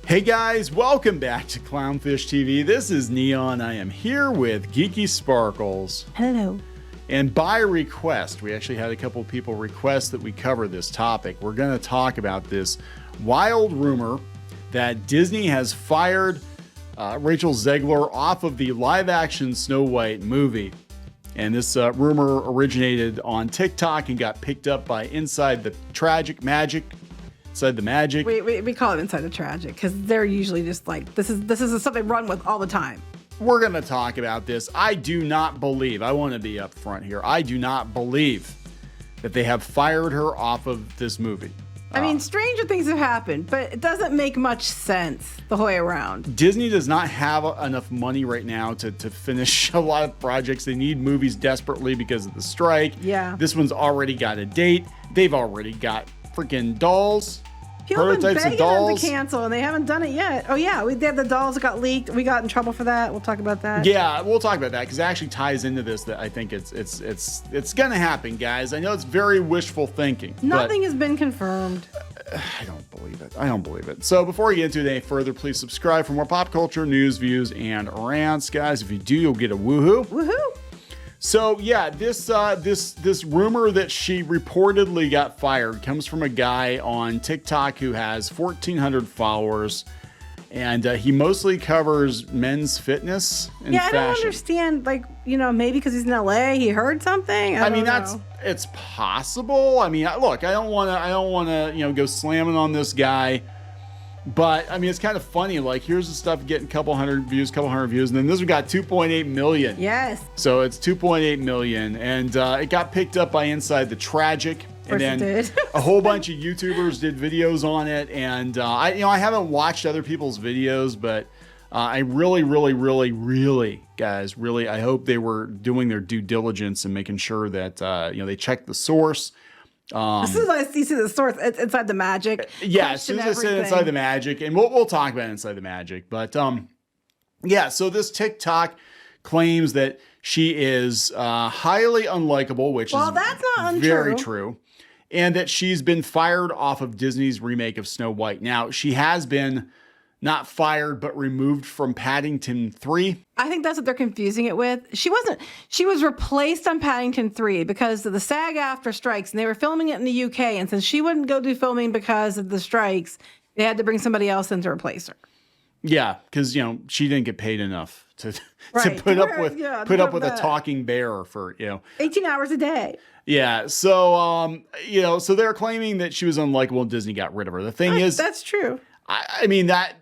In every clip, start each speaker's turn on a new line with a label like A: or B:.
A: Hey guys, welcome back to Clownfish TV. This is Neon. I am here with Geeky Sparkles.
B: Hello.
A: And by request, we actually had a couple of people request that we cover this topic. We're going to talk about this wild rumor that Disney has fired Rachel Zegler off of the live-action Snow White movie. And this rumor originated on TikTok and got picked up by Inside the Magic.
B: We call it Inside the Tragic because they're usually just like, this is something run with all the time.
A: We're going to talk about this. I do not believe, I want to be upfront here, I do not believe that they have fired her off of this movie.
B: I mean, stranger things have happened, but it doesn't make much sense the whole way around.
A: Disney does not have enough money right now to finish a lot of projects. They need movies desperately because of the strike.
B: Yeah.
A: This one's already got a date. They've already got freaking dolls.
B: People have been
A: Prototypes
B: begging
A: of dolls.
B: them to cancel, and they haven't done it yet. Oh, yeah, they had the dolls that got leaked. We got in trouble for that. We'll talk about that.
A: Yeah, we'll talk about that because it actually ties into this. That I think it's gonna happen, guys. I know it's very wishful thinking.
B: Nothing has been confirmed.
A: I don't believe it. I don't believe it. So before we get into it any further, please subscribe for more pop culture news, views, and rants, guys. If you do, you'll get a woohoo.
B: Woohoo!
A: So yeah, this rumor that she reportedly got fired comes from a guy on TikTok who has 1,400 followers, and he mostly covers men's fitness and fashion.
B: I don't understand. Like, maybe because he's in LA, he heard something. I mean,
A: it's possible. I mean, look, I don't want to go slamming on this guy. But I mean, it's kind of funny. Like, here's the stuff getting a couple hundred views, and then this one got 2.8 million.
B: Yes.
A: So it's 2.8 million, and it got picked up by Inside the Tragic, and then a whole bunch of YouTubers did videos on it. And I haven't watched other people's videos, but I really, guys, I hope they were doing their due diligence and making sure that they checked the source.
B: As soon as you see the source, it's Inside the Magic.
A: Yeah, as soon as I said Inside the Magic, and we'll talk about Inside the Magic. But yeah, so this TikTok claims that she is highly unlikable, which is
B: that's not untrue.
A: Very true, and that she's been fired off of Disney's remake of Snow White. Now, she has been not fired, but removed from Paddington 3.
B: I think that's what they're confusing it with. She was replaced on Paddington 3 because of the SAG-AFTRA strikes, and they were filming it in the UK. And since she wouldn't go do filming because of the strikes, they had to bring somebody else in to replace her.
A: Yeah, because she didn't get paid enough to put up with a talking bear for
B: 18 hours a day.
A: Yeah, so so they're claiming that she was unlikable and Disney got rid of her. The thing is,
B: that's true.
A: I mean that.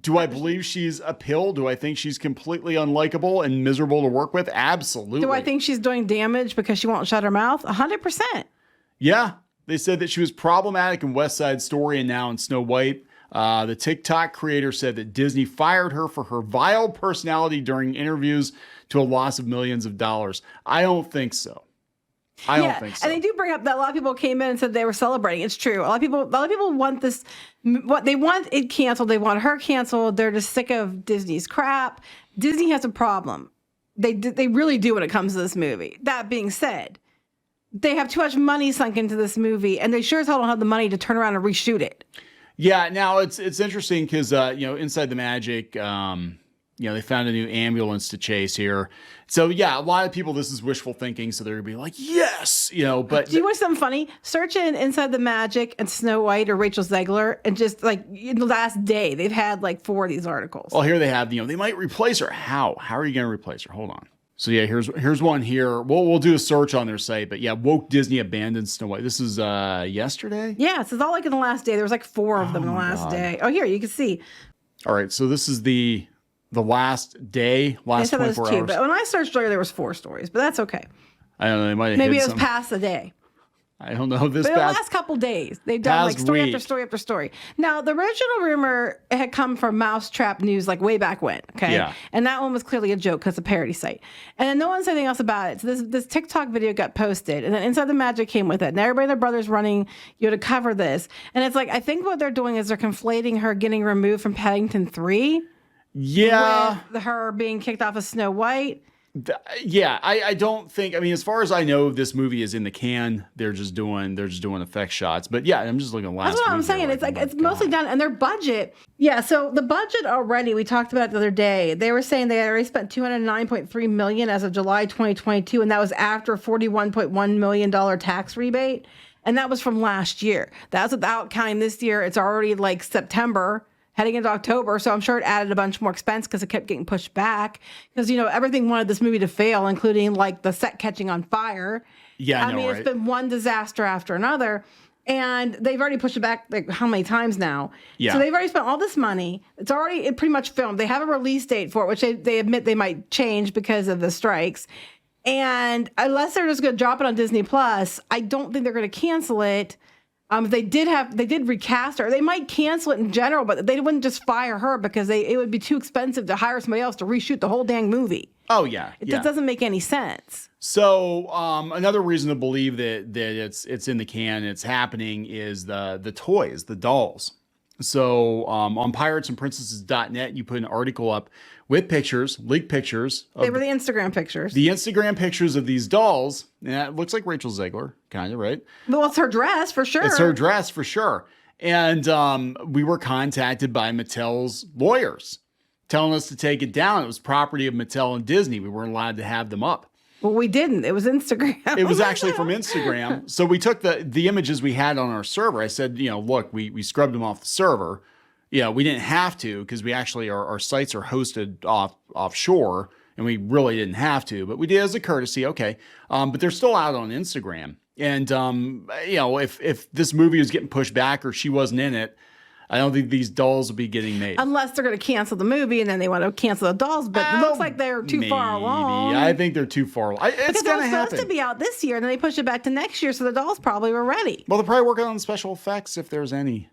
A: Do I believe she's a pill? Do I think she's completely unlikable and miserable to work with? Absolutely.
B: Do I think she's doing damage because she won't shut her mouth? 100%.
A: Yeah. They said that she was problematic in West Side Story and now in Snow White. The TikTok creator said that Disney fired her for her vile personality during interviews to a loss of millions of dollars. I don't think so. I don't think so.
B: And they do bring up that a lot of people came in and said they were celebrating. It's true. A lot of people want this. What they want it canceled. They want her canceled. They're just sick of Disney's crap. Disney has a problem. They really do when it comes to this movie. That being said, they have too much money sunk into this movie, and they sure as hell don't have the money to turn around and reshoot it.
A: Yeah. Now it's interesting because Inside the Magic. They found a new ambulance to chase here. So, yeah, a lot of people, this is wishful thinking. So they're going to be like, yes, but.
B: Do you want something funny? Search in Inside the Magic and Snow White or Rachel Zegler. And just like in the last day, they've had like 4 of these articles.
A: Well, here they have, they might replace her. How? How are you going to replace her? Hold on. So, yeah, here's one here. We'll do a search on their site. But, yeah, woke Disney abandoned Snow White. This is yesterday?
B: Yeah, it's all like in the last day. There was like 4 of them in the last day. Oh, here, you can see.
A: All right, so this is the last day, last 24 hours.
B: But when I searched earlier, there was 4 stories, but that's okay.
A: I don't know. They might have
B: maybe it was past the day.
A: I don't know. But
B: the last couple days, they've done like story after story after story. Now, the original rumor had come from Mousetrap News like way back when, okay?
A: Yeah.
B: And that one was clearly a joke because it's a parody site. And then no one said anything else about it. So this TikTok video got posted, and then Inside the Magic came with it. And everybody and their brother's running to cover this. And it's like, I think what they're doing is they're conflating her getting removed from Paddington 3.
A: Yeah.
B: With her being kicked off of Snow White.
A: Yeah, I don't think. I mean, as far as I know, this movie is in the can. They're just doing effect shots. But yeah, I'm just looking at last.
B: That's what I'm saying. It's like it's mostly done, and their budget. Yeah, so the budget already. We talked about it the other day. They were saying they already spent $209.3 million as of July 2022, and that was after a $41.1 million tax rebate, and that was from last year. That's without counting this year. It's already like September, heading into October, so I'm sure it added a bunch more expense because it kept getting pushed back. Because, everything wanted this movie to fail, including like the set catching on fire.
A: Yeah,
B: I mean, right? It's been one disaster after another. And they've already pushed it back like how many times now? Yeah. So they've already spent all this money. It's pretty much filmed. They have a release date for it, which they admit they might change because of the strikes. And unless they're just going to drop it on Disney Plus, I don't think they're going to cancel it. They did recast her. They might cancel it in general, but they wouldn't just fire her because it would be too expensive to hire somebody else to reshoot the whole dang movie.
A: Oh yeah,
B: it just doesn't make any sense.
A: So another reason to believe that it's in the can, it's happening, is the toys, the dolls. So on piratesandprincesses.net, you put an article up with pictures, leaked pictures.
B: They were the Instagram pictures.
A: The Instagram pictures of these dolls. And it looks like Rachel Zegler, kind of, right?
B: Well, it's her dress for sure.
A: It's her dress for sure. And we were contacted by Mattel's lawyers telling us to take it down. It was property of Mattel and Disney. We weren't allowed to have them up.
B: Well, we didn't. It was Instagram.
A: It was actually from Instagram. So we took the images we had on our server. I said, look, we scrubbed them off the server. Yeah, we didn't have to because we actually, our sites are hosted offshore, and we really didn't have to, but we did as a courtesy. Okay. But they're still out on Instagram. And, if this movie was getting pushed back or she wasn't in it, I don't think these dolls will be getting made.
B: Unless they're going to cancel the movie and then they want to cancel the dolls. But it looks like they're too far along.
A: I think they're too far along. It's going to happen.
B: Supposed to be out this year, and then they pushed it back to next year, so the dolls probably were ready.
A: Well, they're probably working on special effects if there's any.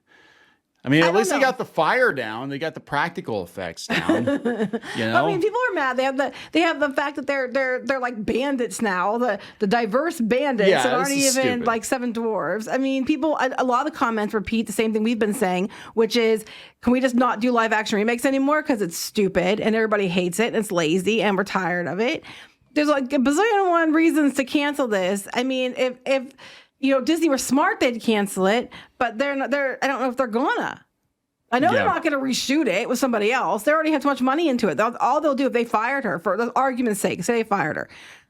A: I mean, at least they got the fire down. They got the practical effects down. I
B: mean, people are mad. They have the fact that they're like bandits now, the diverse bandits that aren't even stupid. Like seven dwarves. I mean, a lot of the comments repeat the same thing we've been saying, which is, can we just not do live action remakes anymore because it's stupid and everybody hates it and it's lazy and we're tired of it. There's like a bazillion and one reasons to cancel this. I mean, if Disney were smart, they'd cancel it, but I don't know if they're gonna. I know they're not going to reshoot it with somebody else. They already have too much money into it. All they'll do if they fired her, for the argument's sake, say they fired her,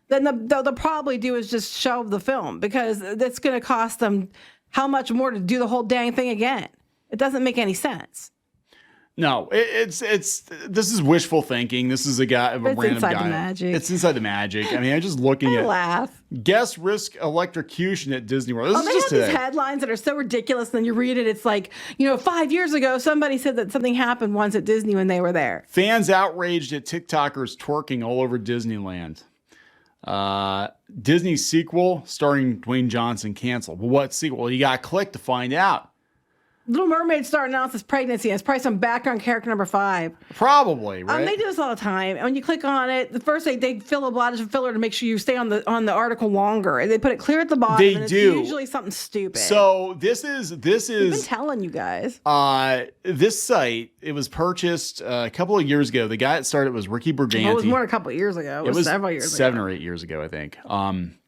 B: then they'll probably do is just shelve the film because it's going to cost them how much more to do the whole dang thing again. It doesn't make any sense.
A: No, this is wishful thinking. This is a random guy. It's inside the magic. It's inside the magic. I mean, I'm just looking at
B: laugh.
A: Guest risk electrocution at Disney World.
B: They have these headlines that are so ridiculous. And then you read it. It's like, 5 years ago, somebody said that something happened once at Disney when they were there.
A: Fans outraged at TikTokers twerking all over Disneyland. Disney sequel starring Dwayne Johnson canceled. Well, what sequel? Well, you got to click to find out.
B: Little Mermaid star announces pregnancy. It's probably some background character number 5.
A: Probably, right?
B: They do this all the time. And when you click on it, the first they fill a lot of filler to make sure you stay on the article longer. And they put it clear at the bottom.
A: They do.
B: It's usually something stupid.
A: So this is.
B: We've been telling you guys.
A: This site, it was purchased a couple of years ago. The guy that started was Ricky Briganti.
B: It was more than a couple of years ago. It was several years ago.
A: 7 or 8 years ago, I think.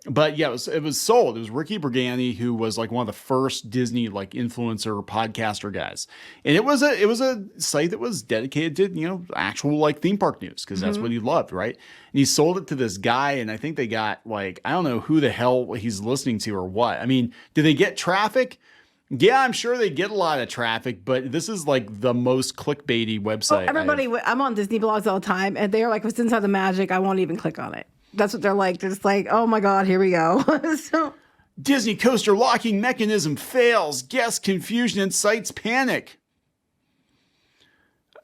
A: But yeah, it was sold. It was Ricky Briganti, who was like one of the first Disney like influencer podcaster guys, and it was a site that was dedicated to actual like theme park news because that's what he loved, right? And he sold it to this guy, and I think they got like, I don't know who the hell he's listening to or what. I mean, do they get traffic? Yeah, I'm sure they get a lot of traffic, but this is like the most clickbaity website.
B: I'm on Disney blogs all the time, and they're like, "What's inside the magic?" I won't even click on it. That's what they're like. They're just like, oh my God, here we go.
A: Disney coaster locking mechanism fails. Guest confusion incites panic.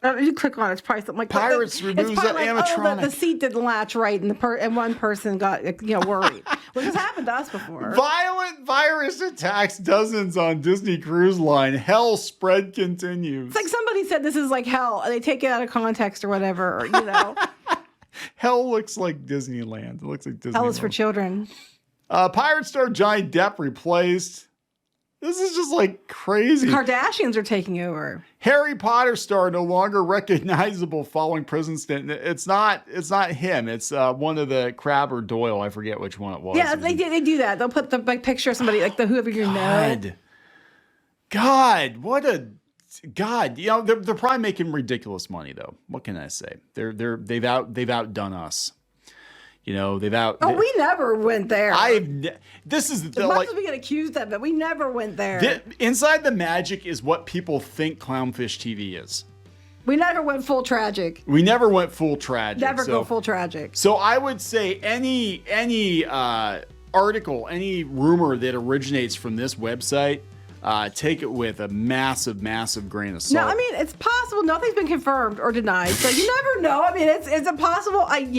B: You click on it, it's probably something like
A: Pirates removes the animatronic.
B: The seat didn't latch right, and one person got worried. Which has happened to us before.
A: Violent virus attacks dozens on Disney Cruise Line. Hell spread continues.
B: It's like somebody said this is like hell, and they take it out of context or whatever.
A: Hell looks like Disneyland. It looks like Disneyland.
B: Hell is for children.
A: Pirate star Johnny Depp replaced. This is just like crazy.
B: Kardashians are taking over.
A: Harry Potter star no longer recognizable following prison stint. It's not him. It's one of the Crabbe or Doyle. I forget which one it was.
B: Yeah, they do that. They'll put the picture of somebody like whoever you know.
A: God, what a God. You know, they're probably making ridiculous money though. What can I say? They've outdone us. You know, we
B: never went there.
A: This is
B: as much as we get accused of it, we never went there.
A: Inside the Magic is what people think Clownfish TV is.
B: We never went full tragic.
A: Never go full tragic. So I would say any article, any rumor that originates from this website, take it with a massive, massive grain of salt.
B: No, I mean, it's possible. Nothing's been confirmed or denied. So you never know. I mean, is it possible? I'd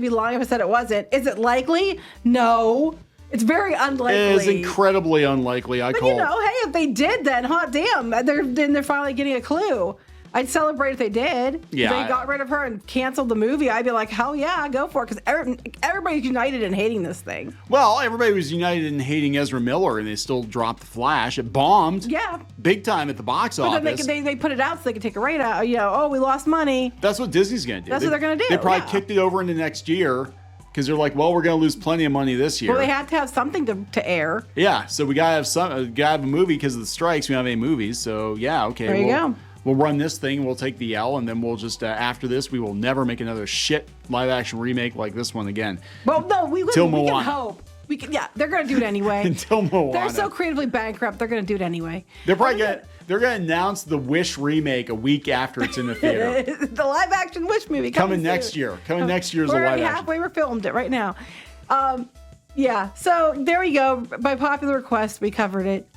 B: be lying if I said it wasn't. Is it likely? No. It's very unlikely.
A: It is incredibly unlikely.
B: But hey, if they did, then hot damn, they're finally getting a clue. I'd celebrate if they did.
A: Yeah.
B: If they got rid of her and canceled the movie, I'd be like, hell yeah, go for it. Because everybody's united in hating this thing.
A: Well, everybody was united in hating Ezra Miller, and they still dropped The Flash. It bombed.
B: Yeah.
A: Big time at the box office.
B: Then they put it out so they could take a rate out. You know, we lost money.
A: That's what Disney's going to do.
B: That's what they're going to do.
A: They probably kicked it over into next year because they're like, well, we're going to lose plenty of money this year.
B: Well, they had to have something to air.
A: Yeah, so we got to have a movie because of the strikes. We don't have any movies. So, yeah, okay.
B: There you go.
A: We'll run this thing, we'll take the L, and then we'll just, after this, we will never make another shit live-action remake like this one again.
B: Well, no, we can hope. They're going to do it anyway.
A: Until Moana.
B: They're so creatively bankrupt, they're going to do it anyway.
A: They're probably going to announce the Wish remake a week after it's in the theater.
B: The live-action Wish movie
A: coming next year. Coming next year is a live-action.
B: We're halfway, we filmed it right now. So there we go. By popular request, we covered it.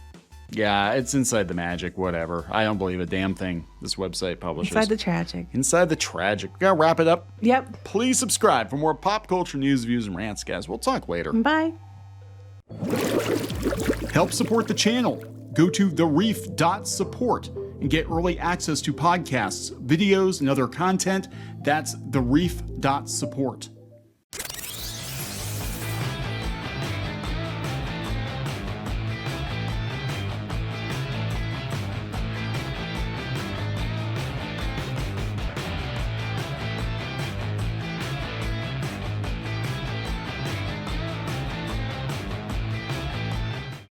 A: Yeah, it's Inside the Magic, whatever. I don't believe a damn thing this website publishes.
B: Inside the Tragic.
A: Inside the Tragic. We gotta wrap it up.
B: Yep.
A: Please subscribe for more pop culture news, views, and rants, guys. We'll talk later.
B: Bye.
A: Help support the channel. Go to thereef.support and get early access to podcasts, videos, and other content. That's thereef.support.